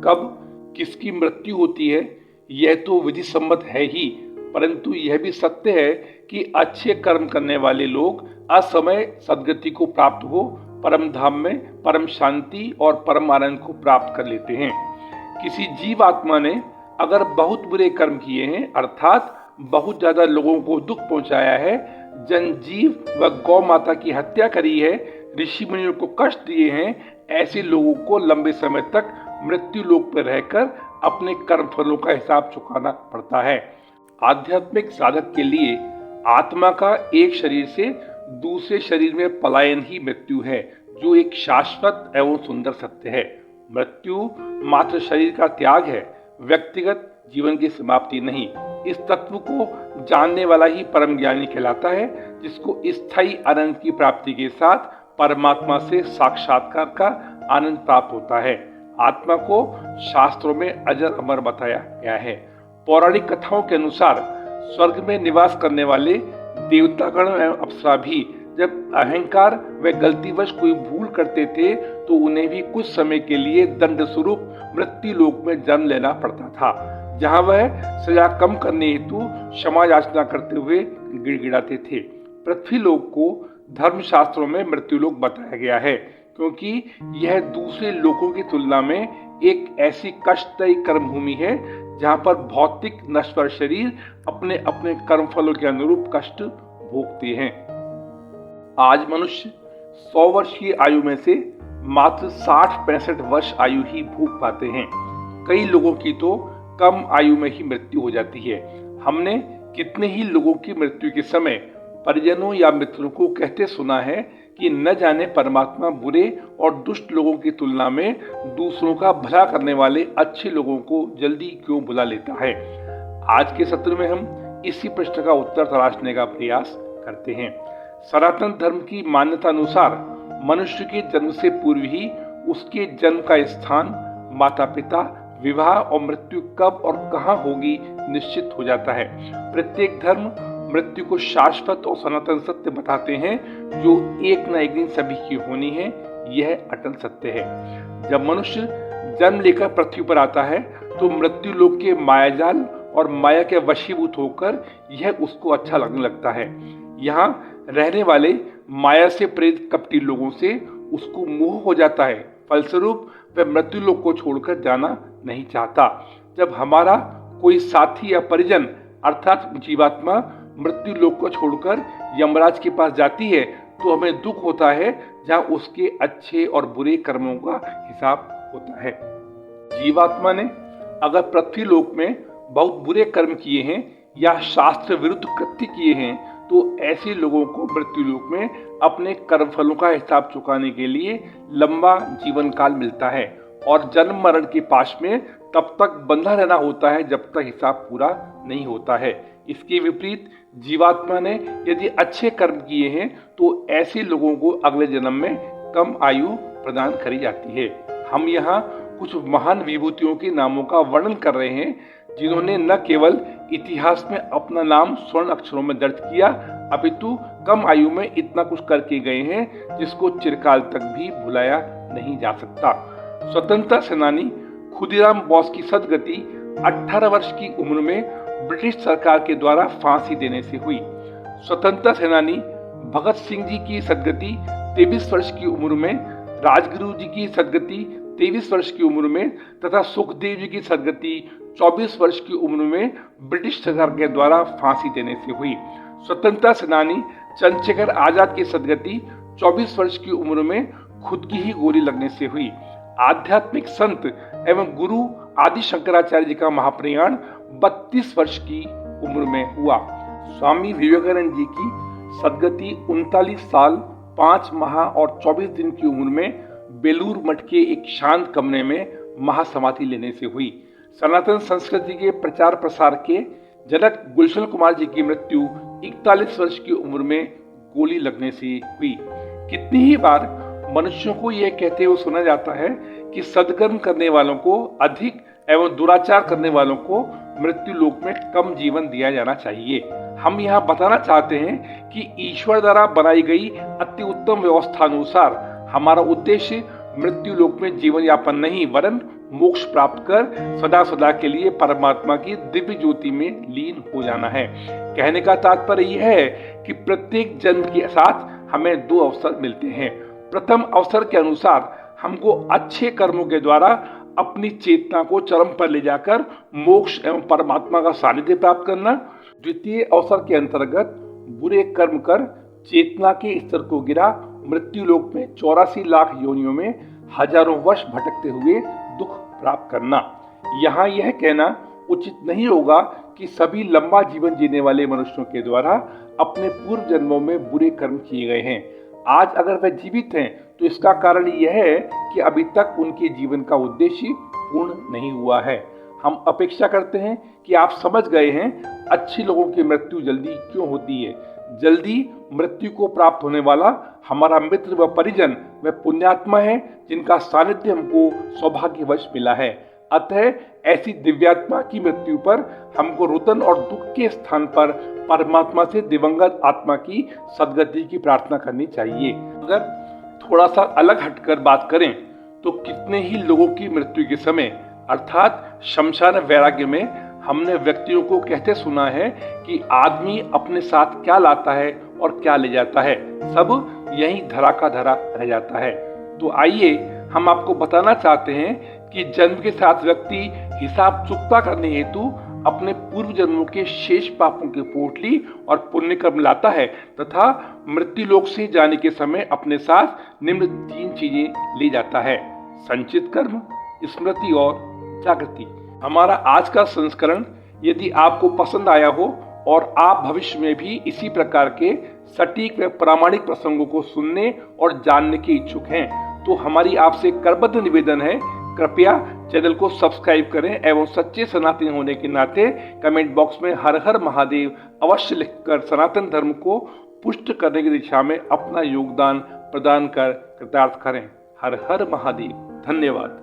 कब किसकी मृत्यु होती है यह तो विधि सम्मत है ही, परंतु यह भी सत्य है कि अच्छे कर्म करने वाले लोग असमय सद्गति को प्राप्त हो परम धाम में परम शांति और परम आनंद को प्राप्त कर लेते हैं। किसी जीव आत्मा ने अगर बहुत बुरे कर्म किए हैं, अर्थात बहुत ज्यादा लोगों को दुख पहुंचाया है, जनजीव व गौ माता की हत्या करी है, ऋषि मुनियों को कष्ट दिए हैं, ऐसे लोगों को लंबे समय तक मृत्यु लोक पर रहकर अपने कर्म फलों का हिसाब चुकाना पड़ता है। आध्यात्मिक साधक के लिए आत्मा का एक शरीर से दूसरे शरीर में पलायन ही मृत्यु है, जो एक शाश्वत एवं सुंदर सत्य है। मृत्यु मात्र शरीर का त्याग है, व्यक्तिगत जीवन की समाप्ति नहीं। इस तत्व को जानने वाला ही परम ज्ञानी कहलाता है, जिसको स्थायी आनंद की प्राप्ति के साथ परमात्मा से साक्षात्कार का आनंद प्राप्त होता है। आत्मा को शास्त्रों में अजर अमर बताया गया है। पौराणिक कथाओं के अनुसार स्वर्ग में निवास करने वाले देवतागण एवं अप्सरा भी जब अहंकार व गलतीवश कोई भूल करते थे तो उन्हें भी कुछ समय के लिए दंड स्वरूप मृत्यु लोक में जन्म लेना पड़ता था, जहां वह सजा कम करने हेतु क्षमा याचना करते हुए गिड़गिड़ाते थे। पृथ्वी लोक को धर्मशास्त्रों में मृत्यु लोक बताया गया है, क्योंकि यह दूसरे लोकों की तुलना में एक ऐसी कष्टदायी कर्मभूमि है जहां पर भौतिक नश्वर शरीर अपने अपने कर्म फलों के अनुरूप कष्ट भोगते हैं। आज मनुष्य 100 वर्ष की आयु में से मात्र 60-65 वर्ष आयु ही भोग पाते हैं। कई लोगों की तो कम आयु में ही मृत्यु हो जाती है। हमने कितने ही लोगों की मृत्यु के समय परिजनों या मित्रों को कहते सुना है कि न जाने परमात्मा बुरे और दुष्ट लोगों की तुलना में दूसरों का भला करने वाले अच्छे लोगों को जल्दी क्यों बुला लेता है। आज के सत्र में हम इसी प्रश्न का उत्तर तलाशने का प्रयास करते हैं। सनातन धर्म की मान्यता अनुसार मनुष्य के जन्म से पूर्व ही उसके जन्म का स्थान, माता पिता, विवाह और मृत्यु कब और कहाँ होगी निश्चित हो जाता है। प्रत्येक धर्म मृत्यु को शाश्वत और सनातन सत्य बताते हैं, जो एक न एक दिन सभी की होनी है। यह अटल सत्य है। जब मनुष्य जन्म लेकर पृथ्वी पर आता है तो मृत्यु लोक के मायाजाल और माया के वशीभूत होकर यह उसको अच्छा लगने लगता है। यहाँ रहने वाले माया से प्रेरित कपटी लोगों से उसको मोह हो जाता है। फलस्वरूप वह मृत्यु लोक को छोड़कर जाना नहीं चाहता। जब हमारा कोई साथी या परिजन अर्थात जीवात्मा मृत्यु लोक को छोड़कर यमराज के पास जाती है तो हमें दुख होता है, जहाँ उसके अच्छे और बुरे कर्मों का हिसाब होता है। जीवात्मा ने अगर पृथ्वी लोक में बहुत बुरे कर्म किए हैं या शास्त्र विरुद्ध कृत्य किए हैं तो ऐसे लोगों को मृत्यु लोक में अपने कर्म फलों का हिसाब चुकाने के लिए लंबा जीवन काल मिलता है और जन्म मरण के पाश में तब तक बंधा रहना होता है जब तक हिसाब पूरा नहीं होता है। इसके विपरीत जीवात्मा ने यदि अच्छे कर्म किए हैं तो ऐसे लोगों को अगले जन्म में कम आयु प्रदान करी जाती है। हम यहाँ कुछ महान विभूतियों के नामों का वर्णन कर रहे हैं, जिन्होंने न केवल इतिहास में अपना नाम स्वर्ण अक्षरों में दर्ज किया, अपितु कम आयु में इतना कुछ करके गए हैं जिसको चिरकाल तक भी भुलाया नहीं जा सकता। स्वतंत्रता सेनानी खुदीराम बोस की सदगति 18 वर्ष की उम्र में ब्रिटिश सरकार के द्वारा फांसी देने से हुई। स्वतंत्रता सेनानी भगत सिंह जी की सदगति 23 वर्ष की उम्र में, राजगुरु जी की सदगति 23 वर्ष की उम्र में तथा सुखदेव जी की सदगति 24 वर्ष की उम्र में ब्रिटिश सरकार के द्वारा फांसी देने से हुई। स्वतंत्रता सेनानी चंद्रशेखर आजाद की सदगति 24 वर्ष की उम्र में खुद की ही गोली लगने से हुई। आध्यात्मिक संत एवं गुरु आदि शंकराचार्य जी का महाप्रयाण 32 वर्ष की उम्र में हुआ। स्वामी विवेकानंद जी की सदगति 39 साल 5 माह और 24 दिन की उम्र में बेलूर मठ के एक शांत कमरे में महासमाधि लेने से हुई। सनातन संस्कृति के प्रचार प्रसार के जनक गुलशन कुमार जी की मृत्यु 41 वर्ष की उम्र में गोली लगने से हुई। कितनी ही बार मनुष्यों को यह कहते हुए सुना जाता है कि सदकर्म करने वालों को अधिक एवं दुराचार करने वालों को मृत्यु लोक में कम जीवन दिया जाना चाहिए। हम यहाँ बताना चाहते हैं कि ईश्वर द्वारा बनाई गई अति उत्तम व्यवस्था अनुसार हमारा उद्देश्य मृत्यु लोक में जीवन यापन नहीं वरन मोक्ष प्राप्त कर सदा सदा के लिए परमात्मा की दिव्य ज्योति में लीन हो जाना है। कहने का तात्पर्य यह है कि प्रत्येक जन्म के साथ हमें दो अवसर मिलते हैं। प्रथम अवसर के अनुसार हमको अच्छे कर्मों के द्वारा अपनी चेतना को चरम पर ले जाकर मोक्ष एवं परमात्मा का सानिध्य प्राप्त करना। द्वितीय अवसर के अंतर्गत बुरे कर्म कर चेतना के स्तर को गिरा मृत्यु लोक में 84 लाख योनियों में हजारों वर्ष भटकते हुए दुख प्राप्त करना। यहाँ यह कहना उचित नहीं होगा कि सभी लंबा जीवन जीने वाले मनुष्यों के द्वारा अपने पूर्व जन्मों में बुरे कर्म किए गए हैं। आज अगर वे जीवित हैं तो इसका कारण यह है कि अभी तक उनके जीवन का उद्देश्य पूर्ण नहीं हुआ है। हम अपेक्षा करते हैं कि आप समझ गए हैं अच्छे लोगों की मृत्यु जल्दी क्यों होती है। जल्दी मृत्यु को प्राप्त होने वाला हमारा मित्र व परिजन व पुण्यात्मा है जिनका सानिध्य हमको सौभाग्यवश मिला है। अतः ऐसी दिव्यात्मा की मृत्यु पर हमको रुदन और दुख के स्थान पर परमात्मा से दिवंगत आत्मा की सद्गति की प्रार्थना करनी चाहिए। अगर थोड़ा सा अलग हटकर बात करें तो कितने ही लोगों की मृत्यु के समय अर्थात शमशान वैराग्य में हमने व्यक्तियों को कहते सुना है कि आदमी अपने साथ क्या लाता है और क्या ले जाता है, सब यहीं धरा का धरा रह जाता है। तो आइए हम आपको बताना चाहते हैं कि जन्म के साथ व्यक्ति हिसाब चुकता करने हेतु अपने पूर्व जन्मों के शेष पापों की पोटली और पुण्य कर्म लाता है तथा मृत्यु लोक से जाने के समय अपने साथ निम्न 3 चीजें ले जाता है: संचित कर्म, स्मृति और जागृति। हमारा आज का संस्करण यदि आपको पसंद आया हो और आप भविष्य में भी इसी प्रकार के सटीक व प्रामाणिक प्रसंगों को सुनने और जानने के इच्छुक हैं तो हमारी आपसे करबद्ध निवेदन है, कृपया चैनल को सब्सक्राइब करें एवं सच्चे सनातनी होने के नाते कमेंट बॉक्स में हर हर महादेव अवश्य लिखकर सनातन धर्म को पुष्ट करने की दिशा में अपना योगदान प्रदान कर कृतार्थ करें। हर हर महादेव। धन्यवाद।